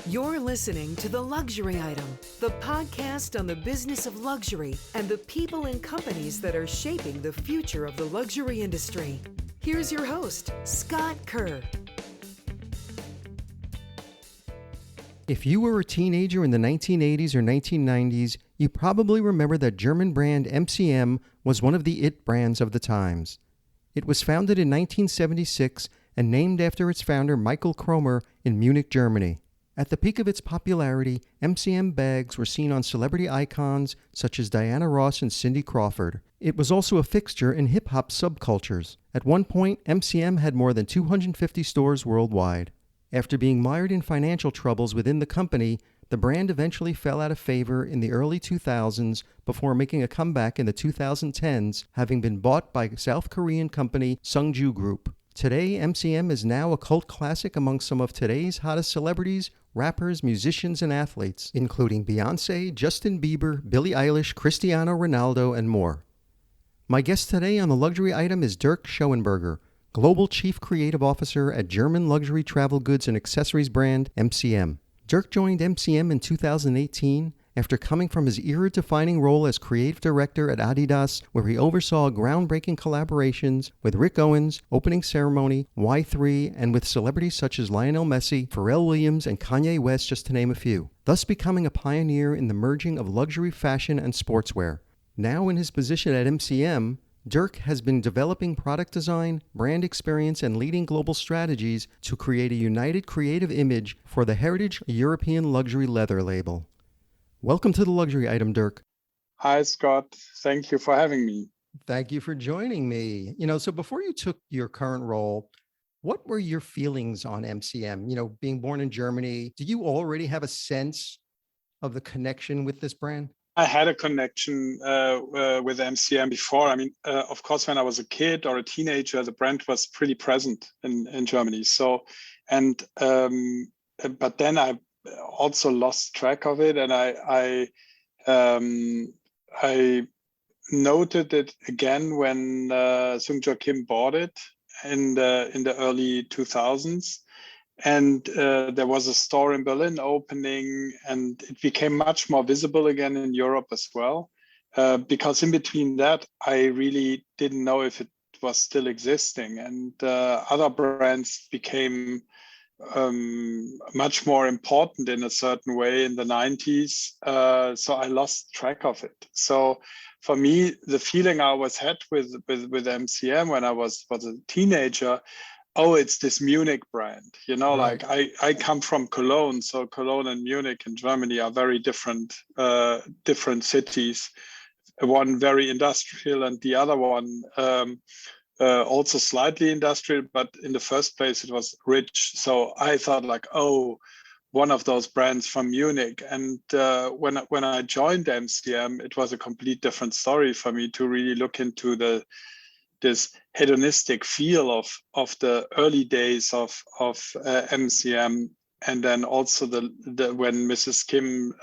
You're listening to The Luxury Item, the podcast on the business of luxury and the people and companies that are shaping the future of the luxury industry. Here's your host, Scott Kerr. If you were a teenager in the 1980s or 1990s, you probably remember that German brand MCM was one of the it brands of the times. It was founded in 1976 and named after its founder Michael Kromer in Munich, Germany. At the peak of its popularity, MCM bags were seen on celebrity icons such as Diana Ross and Cindy Crawford. It was also a fixture in hip-hop subcultures. At one point, MCM had more than 250 stores worldwide. After being mired in financial troubles within the company, the brand eventually fell out of favor in the early 2000s before making a comeback in the 2010s, having been bought by South Korean company Sungju Group. Today, MCM is now a cult classic among some of today's hottest celebrities, rappers, musicians, and athletes, including Beyoncé, Justin Bieber, Billie Eilish, Cristiano Ronaldo, and more. My guest today on The Luxury Item is Dirk Schönberger, Global Chief Creative Officer at German luxury travel goods and accessories brand MCM. Dirk joined MCM in 2018 after coming from his era-defining role as creative director at Adidas, where he oversaw groundbreaking collaborations with Rick Owens, Opening Ceremony, Y3, and with celebrities such as Lionel Messi, Pharrell Williams, and Kanye West, just to name a few, thus becoming a pioneer in the merging of luxury fashion and sportswear. Now in his position at MCM, Dirk has been developing product design, brand experience, and leading global strategies to create a united creative image for the heritage European luxury leather label. Welcome to The Luxury Item, Dirk. Hi, Scott. Thank you for having me. Thank you for joining me. So before you took your current role, what were your feelings on MCM? Being born in Germany, did you already have a sense of the connection with this brand? I had a connection with MCM before. Of course, when I was a kid or a teenager, the brand was pretty present in Germany. But then I also lost track of it, and I noted it again when Sung-Jo Kim bought it in the early 2000s. And there was a store in Berlin opening, and it became much more visible again in Europe as well. Because in between that, I really didn't know if it was still existing. And other brands became much more important in a certain way in the 90s. So I lost track of it. So for me, the feeling I always had with MCM when I was a teenager, oh, it's this Munich brand, Right. Like I come from Cologne. So Cologne and Munich in Germany are very different cities. One very industrial and the other one also slightly industrial, but in the first place it was rich. So I thought one of those brands from Munich. And when I joined MCM, it was a complete different story for me to really look into this hedonistic feel of the early days of MCM, and then also the when Mrs. Kim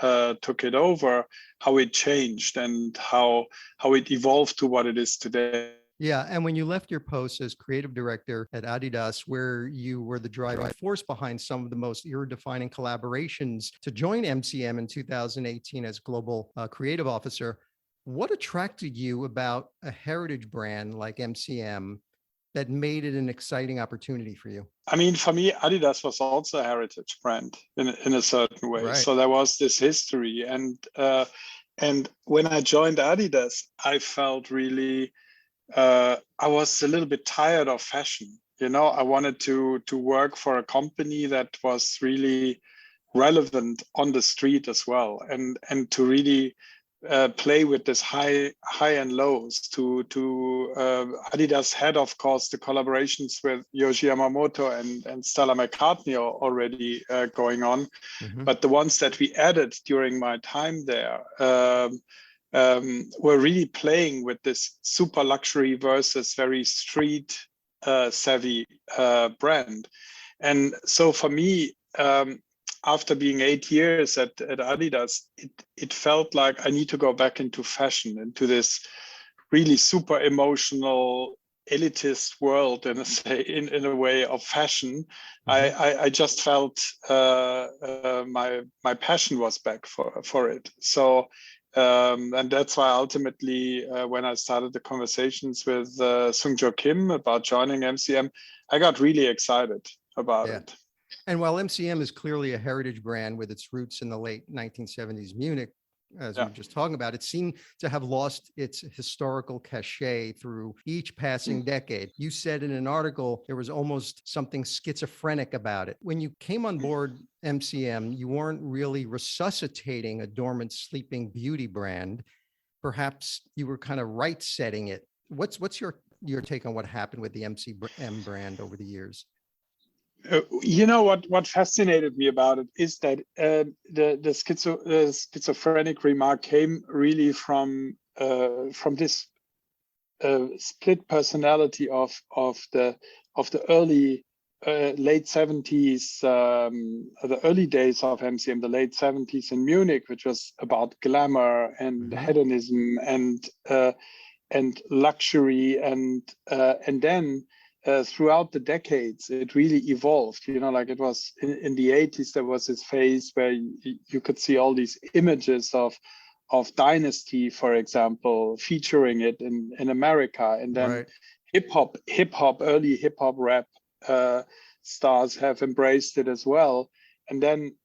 took it over, how it changed and how it evolved to what it is today. Yeah, and when you left your post as creative director at Adidas, where you were the driving force behind some of the most era-defining collaborations, to join MCM in 2018 as global creative officer, what attracted you about a heritage brand like MCM that made it an exciting opportunity for you? For me, Adidas was also a heritage brand in a certain way. Right. So there was this history, and when I joined Adidas, I felt really I was a little bit tired of fashion. I wanted to work for a company that was really relevant on the street as well, and to really play with this high and lows. To Adidas had, of course, the collaborations with Yohji Yamamoto and Stella McCartney are already going on, but the ones that we added during my time there were really playing with this super luxury versus very street savvy brand. And so for me, after being 8 years at Adidas, it felt like I need to go back into fashion, into this really super emotional elitist world in a way of fashion. Mm-hmm. I just felt my passion was back for it. So and that's why ultimately when I started the conversations with Sung-Jo Kim about joining MCM, I got really excited about it. And while MCM is clearly a heritage brand with its roots in the late 1970s Munich, as we were just talking about, it seemed to have lost its historical cachet through each passing decade. You said in an article there was almost something schizophrenic about it. When you came on board MCM, you weren't really resuscitating a dormant sleeping beauty brand. Perhaps you were kind of right setting it. What's your take on what happened with the MCM brand over the years? You know what fascinated me about it is that the schizophrenic remark came really from this split personality of the early late 70s, the early days of MCM, the late 70s in Munich, which was about glamour and hedonism and luxury, and then throughout the decades, it really evolved. You know, like it was in the 80s, there was this phase where you could see all these images of Dynasty, for example, featuring it in America, and then hip hop, early hip hop rap stars have embraced it as well. And then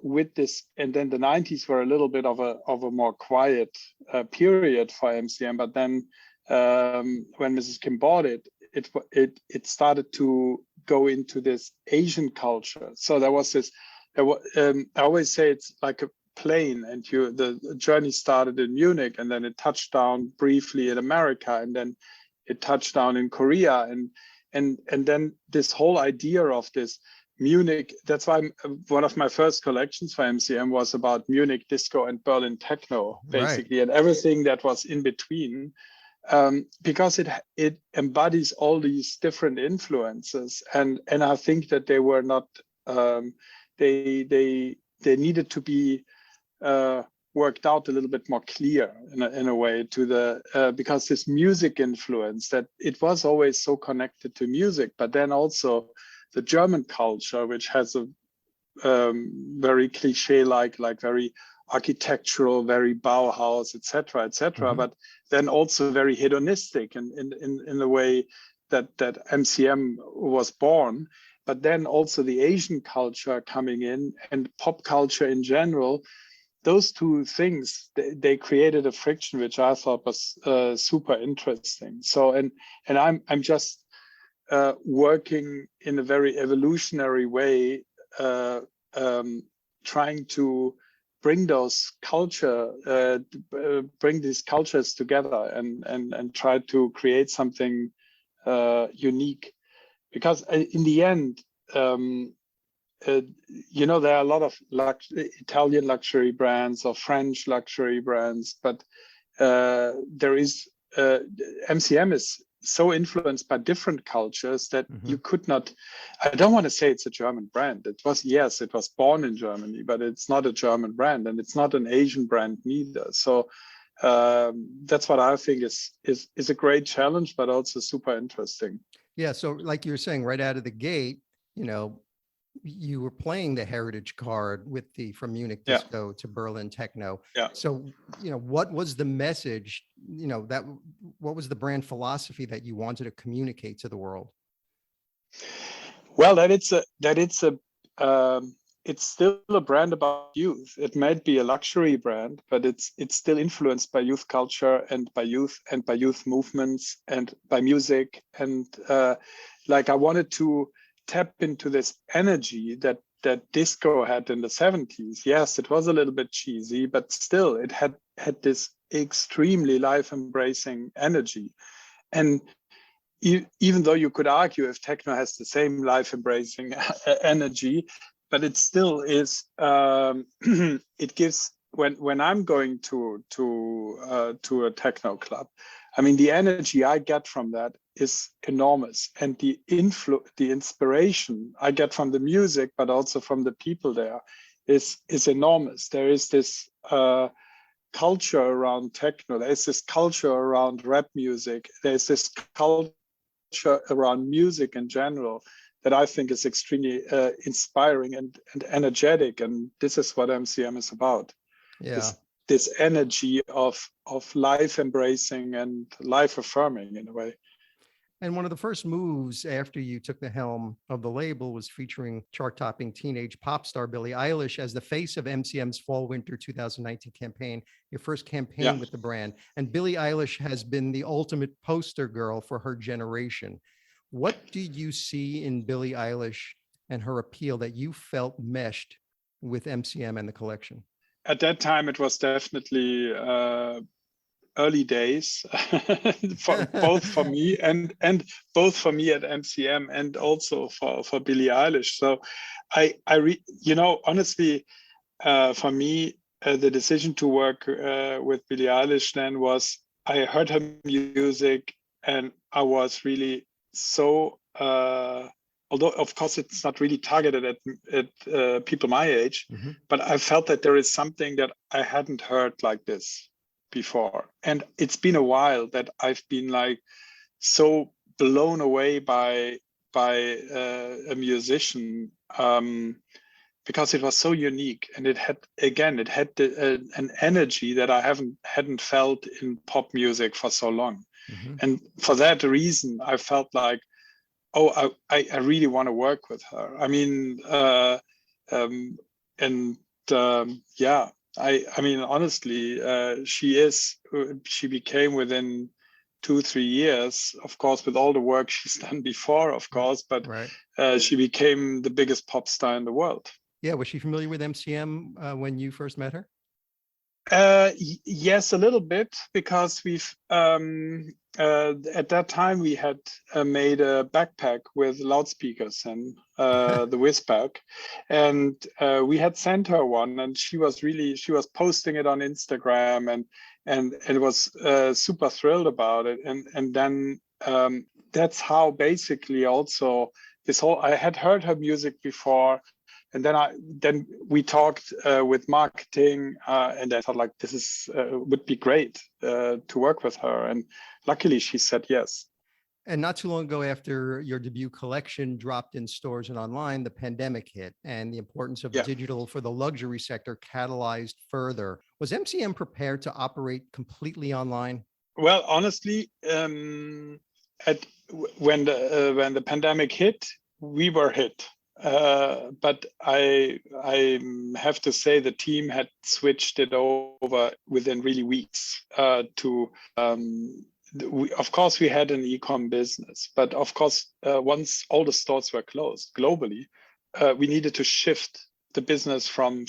with this, and then the 90s were a little bit of a more quiet period for MCM. But then when Mrs. Kim bought it, it started to go into this Asian culture. So there was this. I always say it's like a plane, and the journey started in Munich, and then it touched down briefly in America, and then it touched down in Korea, and then this whole idea of this Munich. That's why one of my first collections for MCM was about Munich disco and Berlin techno, basically, and everything that was in between. Because it embodies all these different influences, and I think that they were not they needed to be worked out a little bit more clear in a way to the because this music influence, that it was always so connected to music, but then also the German culture, which has a very cliche like very architectural, very Bauhaus, etc., etc., but then also very hedonistic in the way that MCM was born. But then also the Asian culture coming in and pop culture in general. Those two things, they created a friction which I thought was super interesting. So and I'm just working in a very evolutionary way, trying to bring those bring these cultures together and try to create something unique, because in the end, you know, there are a lot of Italian luxury brands or French luxury brands, but there is MCM is so influenced by different cultures that you could not. I don't want to say it's a German brand. It was born in Germany, but it's not a German brand, and it's not an Asian brand neither. So that's what I think is a great challenge, but also super interesting. Yeah. So like you were saying, right out of the gate, you know, you were playing the heritage card with from Munich disco to Berlin techno. Yeah. So, you know, what was the message, you know, what was the brand philosophy that you wanted to communicate to the world? Well, it's still a brand about youth. It might be a luxury brand, but it's still influenced by youth culture and by youth movements and by music. And like I wanted to tap into this energy that disco had in the 70s. Yes, it was a little bit cheesy, but still it had this extremely life-embracing energy. And even though you could argue if techno has the same life-embracing energy, but it still is. It gives when I'm going to a techno club. I mean, the energy I get from that is enormous, and the inspiration I get from the music, but also from the people there, is enormous. There is this culture around techno. There is this culture around rap music. There is this culture culture around music in general that I think is extremely inspiring and energetic. And this is what MCM is about. Yeah. This energy of life embracing and life affirming in a way. And one of the first moves after you took the helm of the label was featuring chart-topping teenage pop star Billie Eilish as the face of MCM's Fall/Winter 2019 campaign, your first campaign with the brand. And Billie Eilish has been the ultimate poster girl for her generation. What did you see in Billie Eilish and her appeal that you felt meshed with MCM and the collection? At that time, it was definitely early days, both for me and both for me at MCM and also for Billie Eilish. So honestly, for me, the decision to work with Billie Eilish then was, I heard her music and I was really so, although of course it's not really targeted at people my age, but I felt that there is something that I hadn't heard like this before. And it's been a while that I've been like so blown away by a musician, because it was so unique, and it had an energy that I hadn't felt in pop music for so long. And for that reason, I felt like, oh, I really want to work with her. I mean, I mean, honestly, she became within 2-3 years, of course, with all the work she's done before, of course, but she became the biggest pop star in the world. Yeah. Was she familiar with MCM when you first met her? Yes, a little bit, because we've at that time we had made a backpack with loudspeakers and the Whizpack, and we had sent her one, and she was posting it on Instagram, and it was super thrilled about it, and then that's how basically also I had heard her music before. And then we talked with marketing, and I thought like this would be great to work with her. And luckily she said yes. And not too long ago, after your debut collection dropped in stores and online, the pandemic hit, and the importance of digital for the luxury sector catalyzed further. Was MCM prepared to operate completely online? Well, honestly, when the pandemic hit, we were hit. But I have to say the team had switched it over within really weeks to. Of course, we had an e-com business, but of course, once all the stores were closed globally, we needed to shift the business from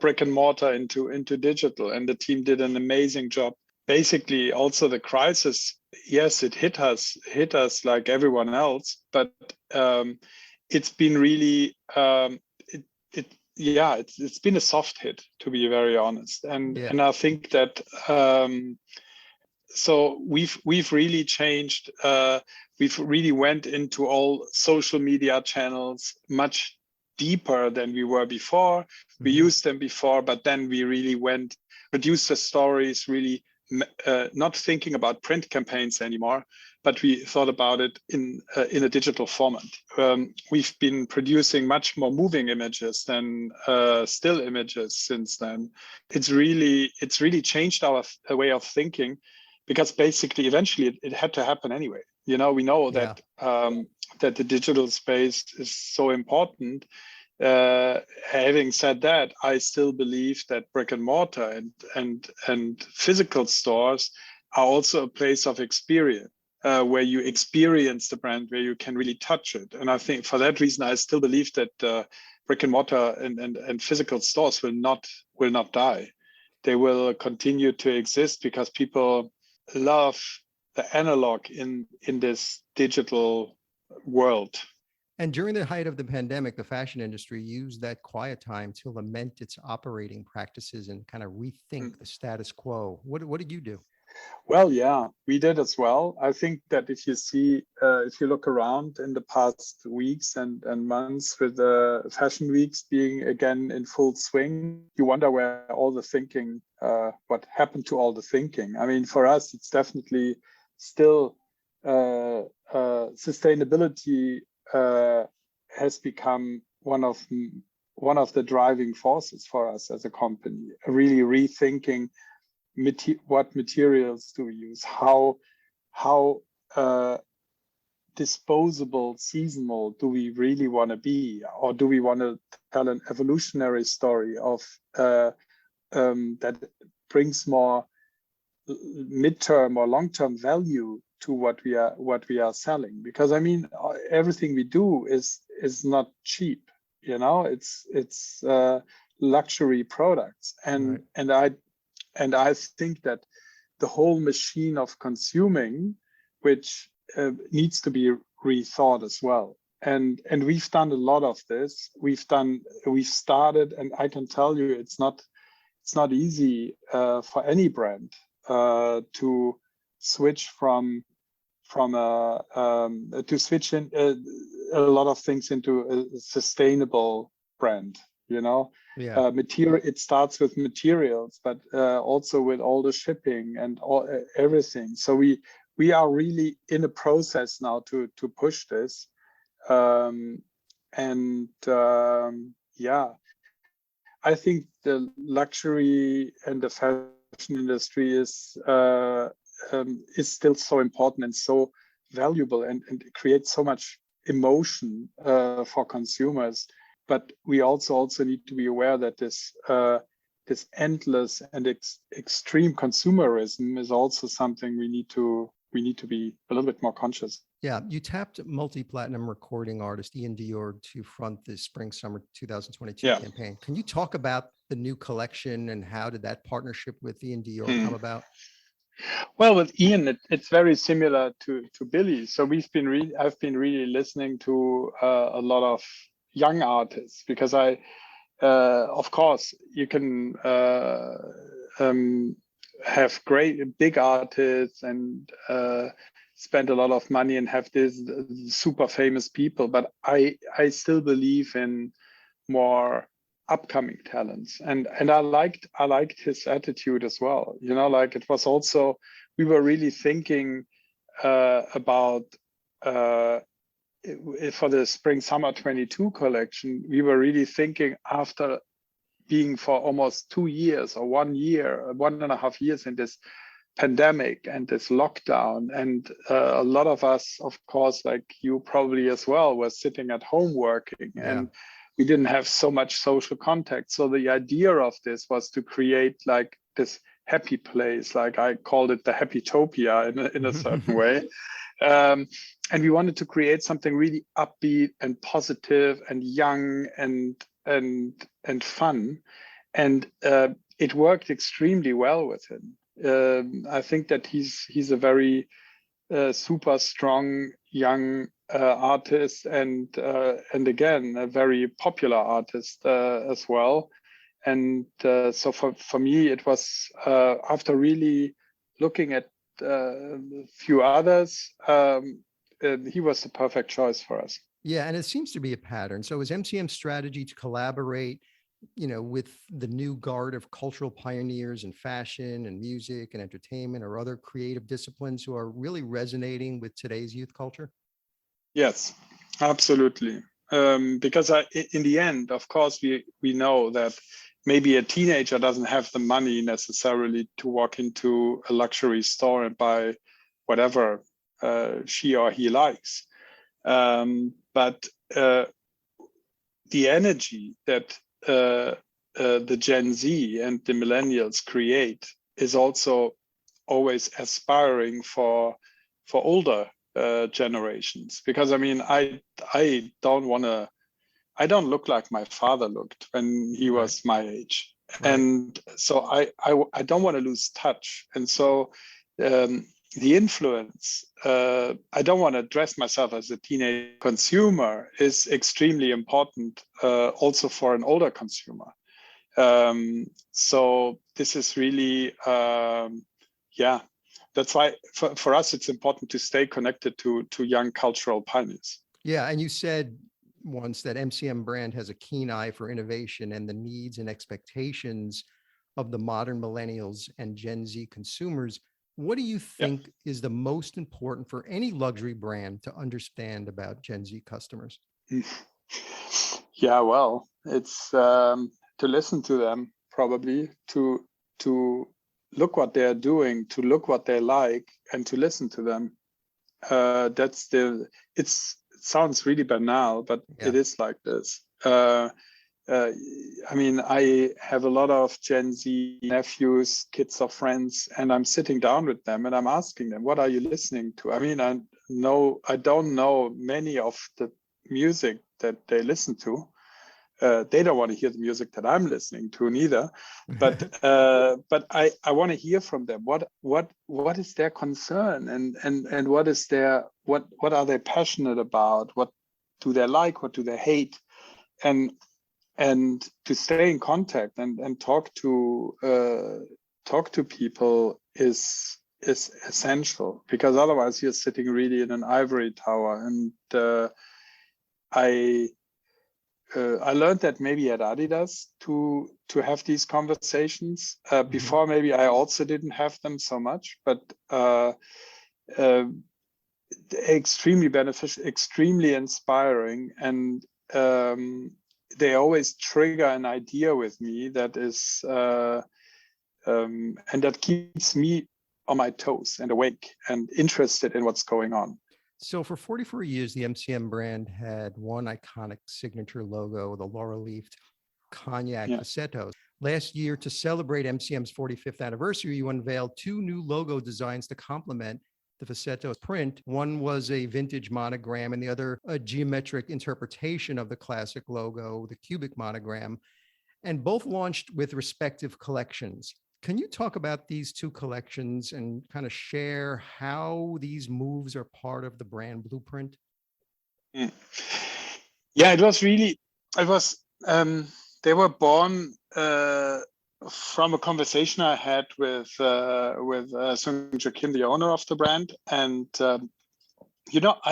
brick and mortar into digital, and the team did an amazing job. Basically, also the crisis, yes, it hit us like everyone else, but it's been really it's been a soft hit, to be very honest, and I think that so we've really changed. We've really went into all social media channels much deeper than we were before. We used them before, but then we really produced the stories, really not thinking about print campaigns anymore, but we thought about it in a digital format. We've been producing much more moving images than still images since then. It's really changed our way of thinking, because basically eventually it had to happen anyway. We know that that the digital space is so important. Having said that, I still believe that brick and mortar and physical stores are also a place of experience, where you experience the brand, where you can really touch it. And I think for that reason, I still believe that brick and mortar and physical stores will not die. They will continue to exist because people love the analog in this digital world. And during the height of the pandemic, the fashion industry used that quiet time to lament its operating practices and kind of rethink the status quo. What did you do? Well, yeah, we did as well. I think that if you look around in the past weeks and months, with the fashion weeks being again in full swing, you wonder where all the thinking, what happened to all the thinking. I mean, for us, it's definitely still sustainability has become one of the driving forces for us as a company. Really rethinking what materials do we use, how disposable, seasonal do we really want to be, or do we want to tell an evolutionary story of that brings more midterm or long-term value to what we are selling? Because I mean, everything we do is not cheap. You know, it's luxury products, and right. I think that the whole machine of consuming, which needs to be rethought as well. And we've done a lot of this. We've started, and I can tell you, it's not easy for any brand to switch to switch in a lot of things into a sustainable brand. You know, Yeah. material. It starts with materials, but also with all the shipping and everything. So we are really in a process now to push this, yeah, I think the luxury and the fashion industry is still so important and so valuable, and it creates so much emotion for consumers. But we also need to be aware that this endless and extreme consumerism is also something we need to be a little bit more conscious. Yeah, you tapped multi-platinum recording artist Iann Dior to front the spring-summer 2022 campaign. Can you talk about the new collection and how did that partnership with Iann Dior come about? Well, with Iann, it's very similar to Billie. So I've been really listening to a lot of young artists, because of course, you can have great big artists and spend a lot of money and have this super famous people, but I still believe in more upcoming talents, and I liked his attitude as well. You know, like, it was also, we were really thinking about for the spring summer 22 collection, we were really thinking, after being for almost 2 years or 1 year, 1.5 years in this pandemic and this lockdown, and a lot of us, of course, like you probably as well, were sitting at home working, and we didn't have so much social contact. So the idea of this was to create like this happy place, like I called it the Happytopia in a certain way. And we wanted to create something really upbeat and positive and young and fun. And it worked extremely well with him. I think that he's a very super strong young artist, and again, a very popular artist as well. And so for me, it was after really looking at a few others, he was the perfect choice for us. Yeah, and it seems to be a pattern. So is MCM's strategy to collaborate, with the new guard of cultural pioneers in fashion and music and entertainment or other creative disciplines who are really resonating with today's youth culture? Yes, absolutely. Because in the end, of course, we know that maybe a teenager doesn't have the money necessarily to walk into a luxury store and buy whatever she or he likes. But the energy that the Gen Z and the millennials create is also always aspiring for older generations. Because I mean, I don't look like my father looked when he was my age. Right. And so I don't want to lose touch. And so the influence, I don't want to dress myself as a teenage consumer, is extremely important also for an older consumer. So this is really, that's why for us, it's important to stay connected to young cultural pioneers. Yeah, and you said once that MCM brand has a keen eye for innovation and the needs and expectations of the modern millennials and Gen Z consumers. What do you think is the most important for any luxury brand to understand about Gen Z customers? Yeah, well, it's to listen to them, probably to look what they're doing, to look what they like, and to listen to them. It sounds really banal, but it is like this. I mean, I have a lot of Gen Z nephews, kids of friends, and I'm sitting down with them and I'm asking them, what are you listening to? I mean, I don't know many of the music that they listen to. They don't want to hear the music that I'm listening to neither, but I want to hear from them. What is their concern, and what is what are they passionate about? What do they like? What do they hate? And to stay in contact and talk to people is essential, because otherwise you're sitting really in an ivory tower. And I learned that maybe at Adidas to have these conversations. Before, maybe I also didn't have them so much, but extremely beneficial, extremely inspiring, and they always trigger an idea with me that is and that keeps me on my toes and awake and interested in what's going on. So for 44 years, the MCM brand had one iconic signature logo, the laurel-leafed cognac Facettos. Last year, to celebrate MCM's 45th anniversary, you unveiled two new logo designs to complement the Facettos print. One was a vintage monogram and the other a geometric interpretation of the classic logo, the cubic monogram, and both launched with respective collections. Can you talk about these two collections and kind of share how these moves are part of the brand blueprint? Yeah, they were born from a conversation I had with Sung-Jo Kim, the owner of the brand. And, I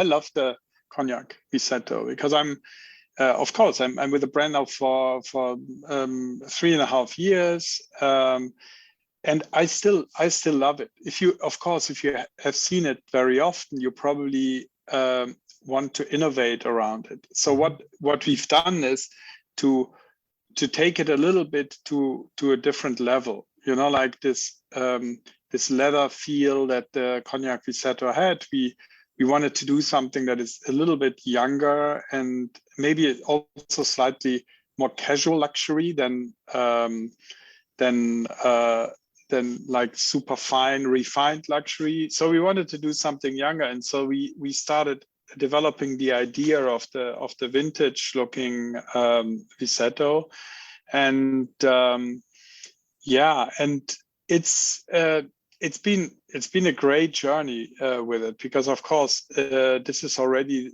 love the cognac Facetto because I'm with the brand now for 3.5 years. And I still love it. If you have seen it very often, you probably want to innovate around it. So what we've done is to take it a little bit to a different level. Like this leather feel that the cognac Facetto had. We wanted to do something that is a little bit younger and maybe also slightly more casual luxury than like super fine, refined luxury. So we wanted to do something younger, and so we started developing the idea of the vintage looking Facetto, and it's been a great journey with it, because of course this is already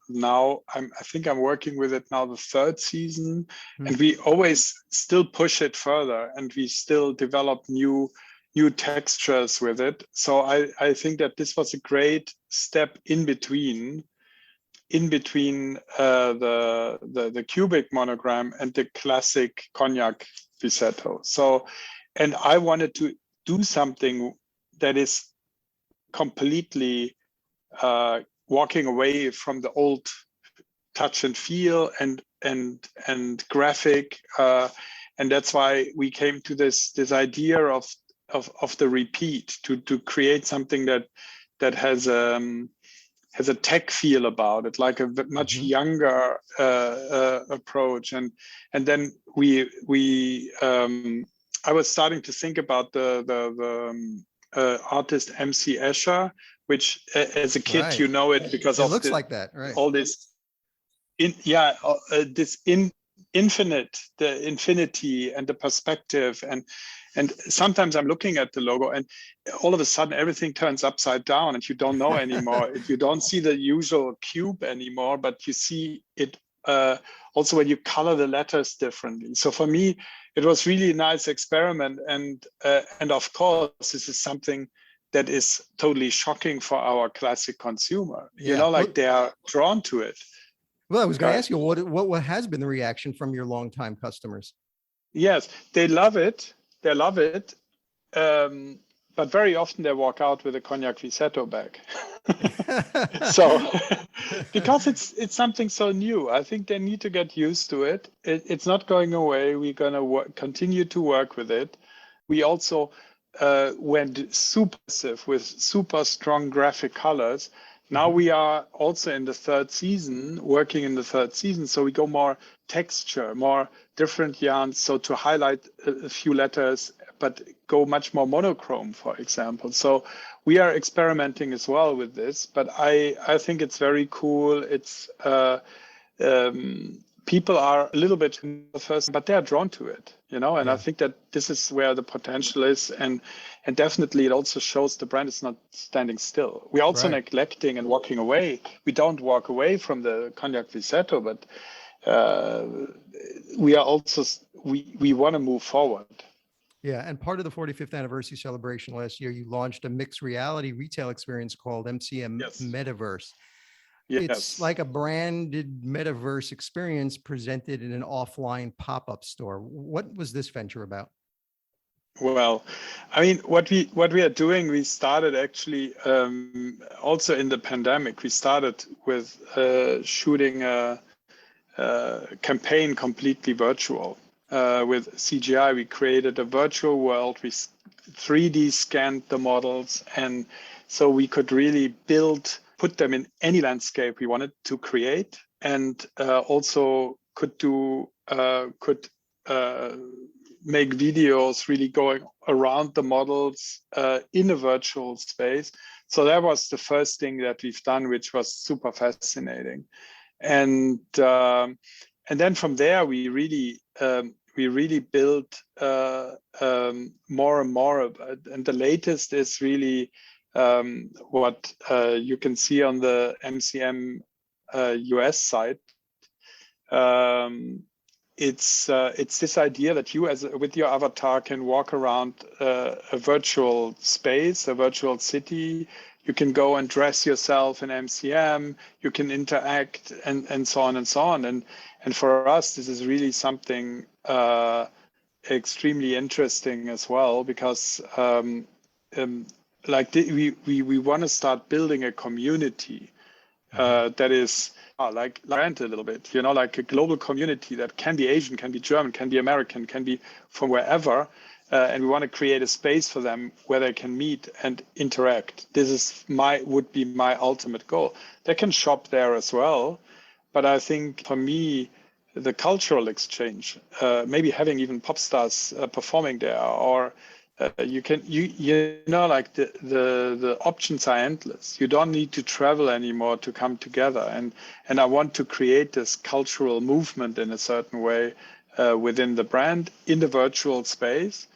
now I think I'm working with it now the 3rd season, and we always still push it further, and we still develop new textures with it. So I think that this was a great step in between the cubic monogram and the classic cognac Facetto. So, and I wanted to do something that is completely walking away from the old touch and feel and graphic, and that's why we came to this idea of the repeat, to create something that has a tech feel about it, like a much younger approach. And then I was starting to think about the artist MC Escher, which as a kid, it because it looks like that, right? All this, the infinity and the perspective, and sometimes I'm looking at the logo and all of a sudden everything turns upside down and you don't know anymore. You don't see the usual cube anymore, but you see it also when you color the letters differently. So for me, it was really a nice experiment. And of course, this is something that is totally shocking for our classic consumer. They are drawn to it. Well, I was going to ask you, what has been the reaction from your longtime customers? Yes, they love it. They love it. but very often they walk out with a Cognac Visetto bag. So because it's something so new, I think they need to get used to it. It's not going away. We're going to continue to work with it. We also went super aggressive with super strong graphic colors. Now we are also in the third season, working in the third season. So we go more texture, more different yarns. So to highlight a few letters, but go much more monochrome, for example. So we are experimenting as well with this, but I think it's very cool. It's people are a little bit the first, but they are drawn to it, and I think that this is where the potential is, and definitely it also shows the brand is not standing still. We're also neglecting and walking away. We don't walk away from the Cognac Visetto, but we are also we want to move forward. Yeah, and part of the 45th anniversary celebration last year, you launched a mixed reality retail experience called MCM Metaverse. Yes. It's like a branded metaverse experience presented in an offline pop-up store. What was this venture about? Well, I mean, what we are doing, we started actually also in the pandemic. We started with shooting a campaign completely virtual. With CGI, we created a virtual world. We 3D scanned the models, and so we could really put them in any landscape we wanted to create, and also could make videos really going around the models in a virtual space. So that was the first thing that we've done, which was super fascinating. And then from there, we really built more and more. And the latest is really what you can see on the MCM US site. It's this idea that you, with your avatar, can walk around a virtual space, a virtual city. You can go and dress yourself in MCM. You can interact and so on and so on. And for us, this is really something extremely interesting as well, because we want to start building a community that is like a little bit, like a global community that can be Asian, can be German, can be American, can be from wherever. And we want to create a space for them where they can meet and interact. This is would be my ultimate goal. They can shop there as well, but I think for me, the cultural exchange, maybe having even pop stars performing there, or like the options are endless. You don't need to travel anymore to come together, and I want to create this cultural movement in a certain way within the brand in the virtual space.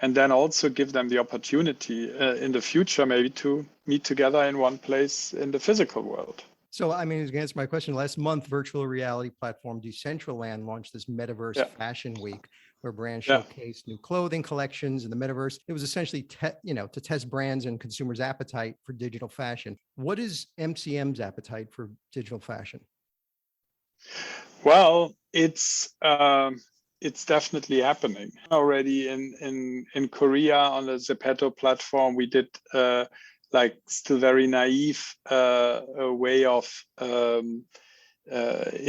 And then also give them the opportunity in the future, maybe to meet together in one place in the physical world. So, I mean, to answer my question, last month, virtual reality platform Decentraland launched this Metaverse Fashion Week, where brands showcased new clothing collections in the metaverse. It was essentially, to test brands and consumers' appetite for digital fashion. What is MCM's appetite for digital fashion? Well, it's definitely happening already in Korea on the Zepeto platform. We did still very naive way of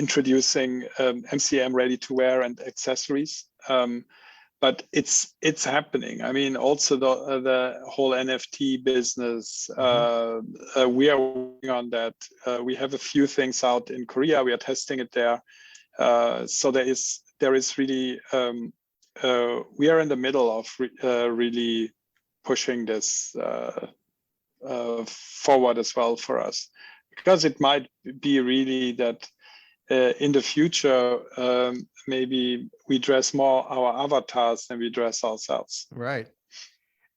introducing MCM ready to wear and accessories. But it's happening. I mean, also the whole NFT business, we are working on that. We have a few things out in Korea. We are testing it there. So there is really, we are in the middle of really pushing this forward as well for us, because it might be really that in the future, maybe we dress more our avatars than we dress ourselves. Right.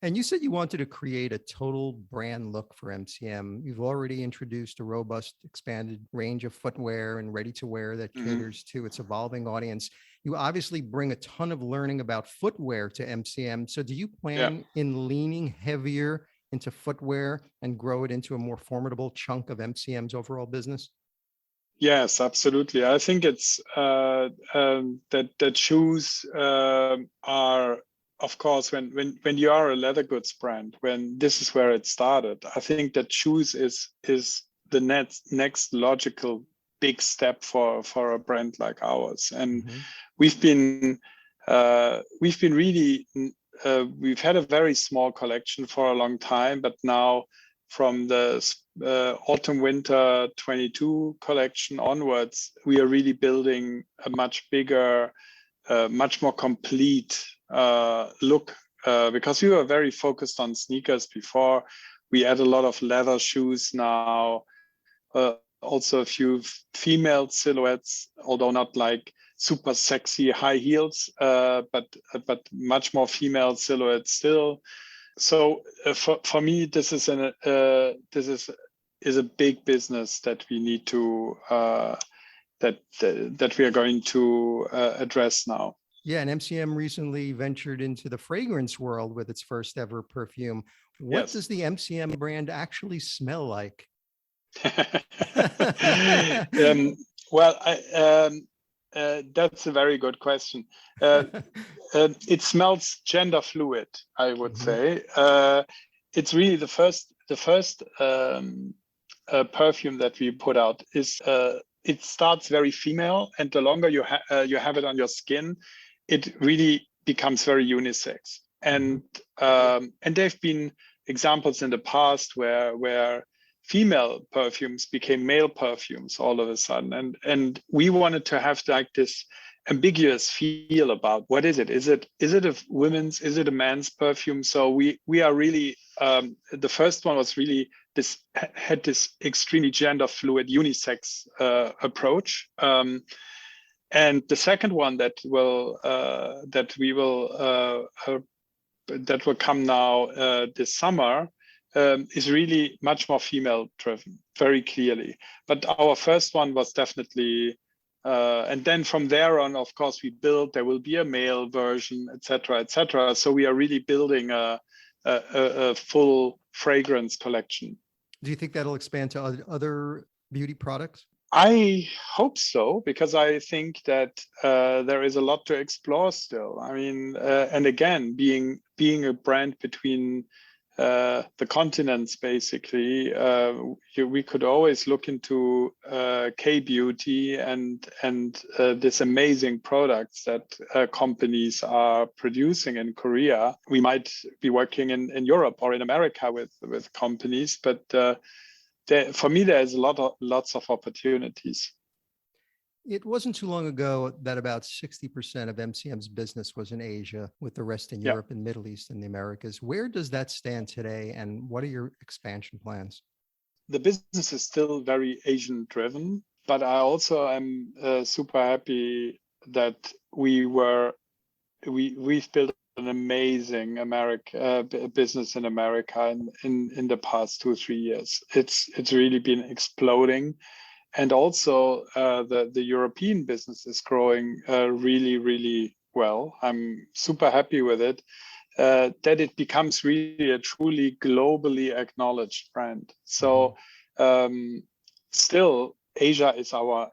And you said you wanted to create a total brand look for MCM. You've already introduced a robust, expanded range of footwear and ready-to-wear that caters to its evolving audience. You obviously bring a ton of learning about footwear to MCM. So do you plan in leaning heavier into footwear and grow it into a more formidable chunk of MCM's overall business? Yes, absolutely. I think it's that shoes are of course, when you are a leather goods brand, when this is where it started, I think that shoes is the next logical big step for a brand like ours. And we've been really we've had a very small collection for a long time, but now from the autumn winter 22 collection onwards, we are really building a much bigger, much more complete look, because we were very focused on sneakers before. We add a lot of leather shoes now, also a few female silhouettes, although not like super sexy high heels, but much more female silhouettes still. So for me, this is a big business that we need to that we are going to address now. Yeah, and MCM recently ventured into the fragrance world with its first ever perfume. What does the MCM brand actually smell like? Well, that's a very good question. It smells gender fluid, I would say. It's really the first perfume that we put out is it starts very female, and the longer you have it on your skin, it really becomes very unisex. And there've been examples in the past where female perfumes became male perfumes all of a sudden, and we wanted to have like this ambiguous feel about what is it? Is it a women's? Is it a man's perfume? So we are really the first one was really had this extremely gender fluid unisex approach. And the second one that will come now this summer is really much more female driven, very clearly. But our first one was definitely, and then from there on, of course, there will be a male version, etc., etc. So we are really building a full fragrance collection. Do you think that'll expand to other beauty products? I hope so, because I think that there is a lot to explore still. I mean, and again, being a brand between the continents, basically, we could always look into K-beauty and this amazing products that companies are producing in Korea. We might be working in Europe or in America with companies, but for me, there's lots of opportunities. It wasn't too long ago that about 60% of MCM's business was in Asia, with the rest in Europe and Middle East and the Americas. Where does that stand today, and what are your expansion plans? The business is still very Asian driven, but I also am super happy that we've built an amazing business in America in the past 2-3 years. It's really been exploding. And also the European business is growing really, really well. I'm super happy with it, that it becomes really a truly globally acknowledged brand. So still, Asia is a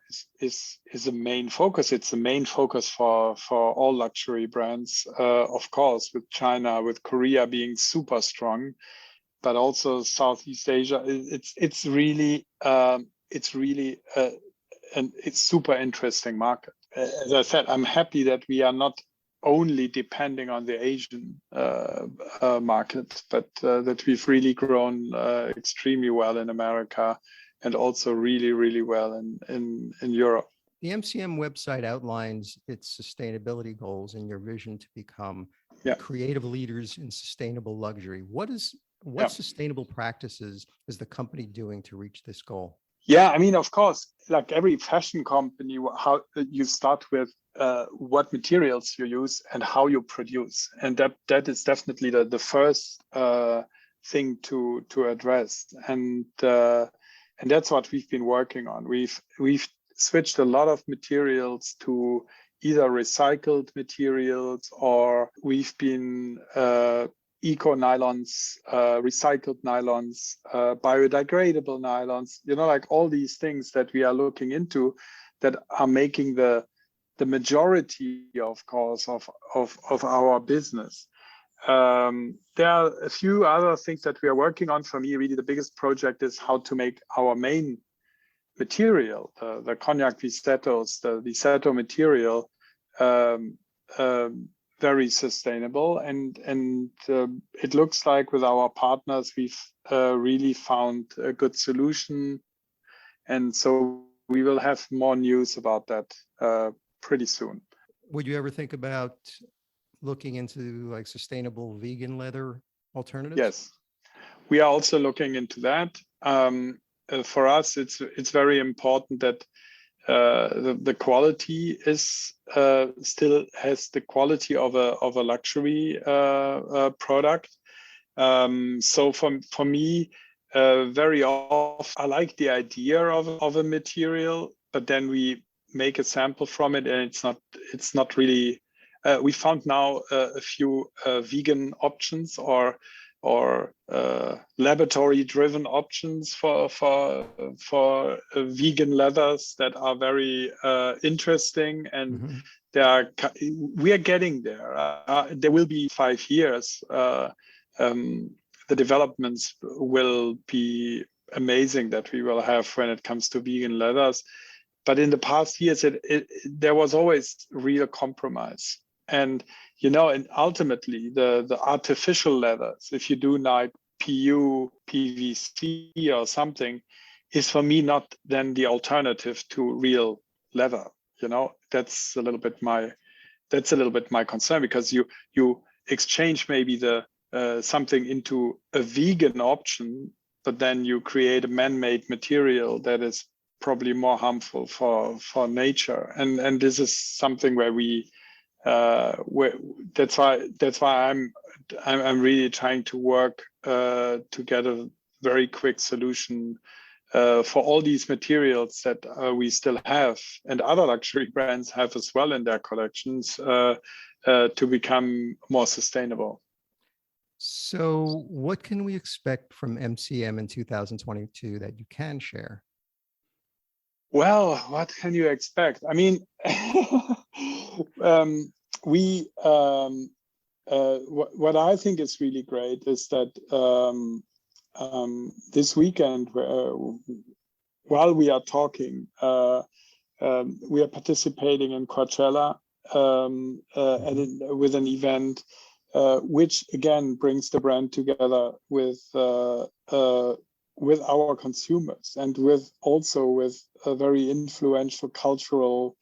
main focus. It's the main focus for all luxury brands, of course, with China, with Korea being super strong, but also Southeast Asia. It's really it's super interesting market. As I said, I'm happy that we are not only depending on the Asian market, but that we've really grown extremely well in America, and also really, really well in Europe. The MCM website outlines its sustainability goals and your vision to become creative leaders in sustainable luxury. What sustainable practices is the company doing to reach this goal? Yeah, I mean, of course, like every fashion company, how you start with what materials you use and how you produce, and that is definitely the first thing to address, and that's what we've been working on. We've switched a lot of materials to either recycled materials, or we've been eco nylons, recycled nylons, biodegradable nylons, like all these things that we are looking into that are making the majority, of course, of our business. There are a few other things that we are working on. For me, really the biggest project is how to make our main material, the cognac Visettos, the Visetto material, very sustainable. And it looks like with our partners, we've really found a good solution. And so we will have more news about that pretty soon. Would you ever think about looking into like sustainable vegan leather alternatives? Yes, we are also looking into that. For us, it's very important that the quality is still has the quality of a luxury product. So for me, very often I like the idea of a material, but then we make a sample from it, and it's not really. We found now a few vegan options or laboratory-driven options for vegan leathers that are very interesting, and we are getting there. There will be 5 years. The developments will be amazing that we will have when it comes to vegan leathers. But in the past years, there was always real compromise. And and ultimately the artificial leathers, if you do like PU, PVC or something, is for me not then the alternative to real leather. That's a little bit my concern, because you exchange maybe the something into a vegan option, but then you create a man-made material that is probably more harmful for nature. And this is something where that's why I'm really trying to work to get a very quick solution for all these materials that we still have and other luxury brands have as well in their collections to become more sustainable. So what can we expect from MCM in 2022 that you can share? Well, what can you expect? I mean, what I think is really great is that this weekend, while we are talking, we are participating in Coachella with an event which again brings the brand together with our consumers and with a very influential cultural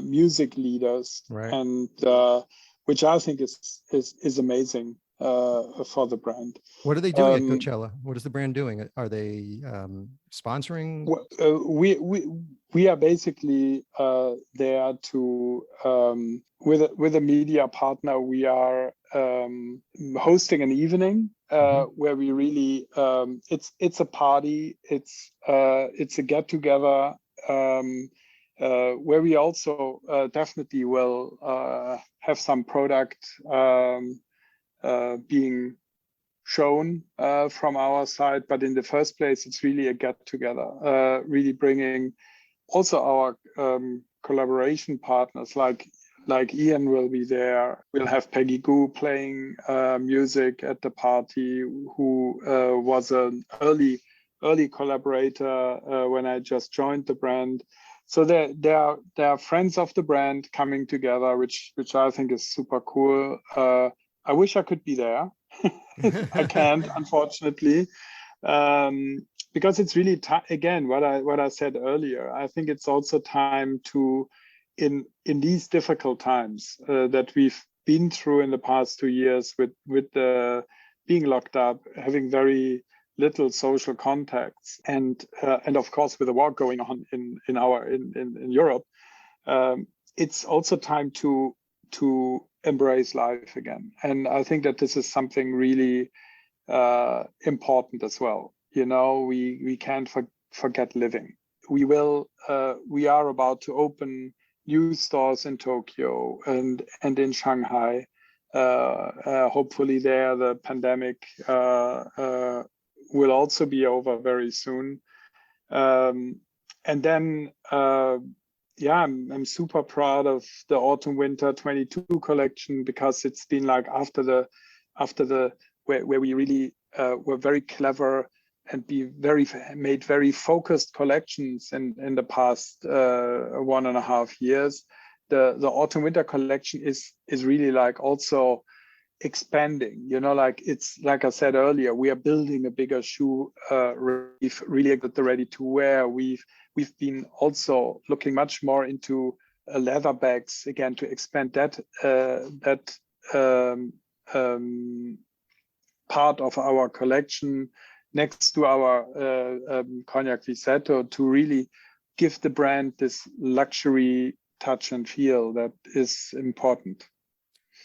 music leaders, right. And which I think is amazing for the brand. What are they doing at Coachella? What is the brand doing? Are they sponsoring? We are basically there to with a media partner. We are hosting an evening where we really it's a party. It's a get together. Where we also definitely will have some product being shown from our side. But in the first place, it's really a get together, really bringing also our collaboration partners like Iann will be there. We'll have Peggy Goo playing music at the party, who was an early collaborator when I just joined the brand. So there are friends of the brand coming together, which I think is super cool. I wish I could be there. I can't, unfortunately, because it's really again what I said earlier. I think it's also time to, in these difficult times that we've been through in the past 2 years with being locked up, having very little social contacts, and of course with the war going on in Europe, it's also time to embrace life again. And I think that this is something really important as well. We can't forget living. We are about to open new stores in Tokyo and in Shanghai. Hopefully there the pandemic will also be over very soon. And then I'm super proud of the autumn winter 22 collection, because it's been like after the where we really were very clever and made very focused collections in the past 1.5 years. The autumn winter collection is really like also expanding, like it's like I said earlier, we are building a bigger shoe really at the ready to wear. We've been also looking much more into leather bags again to expand that part of our collection next to our Cognac Visetto to really give the brand this luxury touch and feel that is important.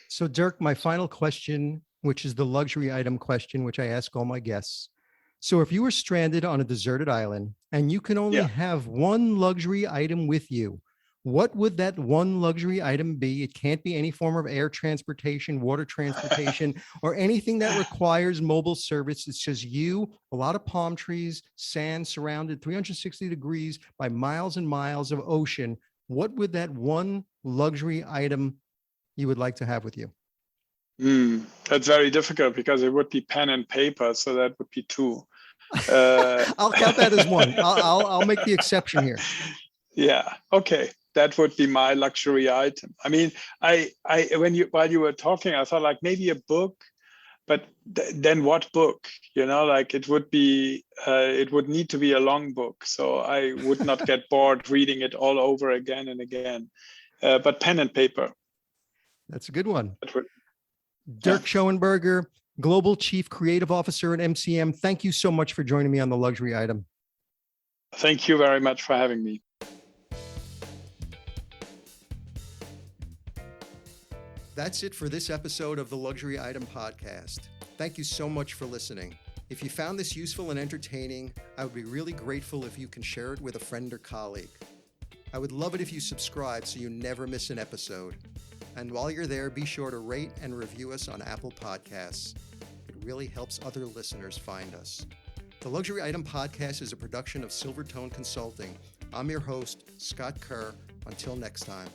So Dirk, my final question, which is the luxury item question, which I ask all my guests. So if you were stranded on a deserted island and you can only have one luxury item with you, what would that one luxury item be? It can't be any form of air transportation, water transportation, or anything that requires mobile service. It's just you, a lot of palm trees, sand surrounded 360 degrees by miles and miles of ocean. What would that one luxury item you would like to have with you? That's very difficult because it would be pen and paper. So that would be two. I'll count that as one. I'll make the exception here. Yeah. Okay. That would be my luxury item. I mean, while you were talking, I thought like maybe a book, but then what book? Like it would need to be a long book. So I would not get bored reading it all over again and again. But pen and paper. That's a good one. Dirk Schönberger, Global Chief Creative Officer at MCM. Thank you so much for joining me on the luxury item. Thank you very much for having me. That's it for this episode of the Luxury Item Podcast. Thank you so much for listening. If you found this useful and entertaining, I would be really grateful if you can share it with a friend or colleague. I would love it if you subscribe so you never miss an episode. And while you're there, be sure to rate and review us on Apple Podcasts. It really helps other listeners find us. The Luxury Item Podcast is a production of Silvertone Consulting. I'm your host, Scott Kerr. Until next time.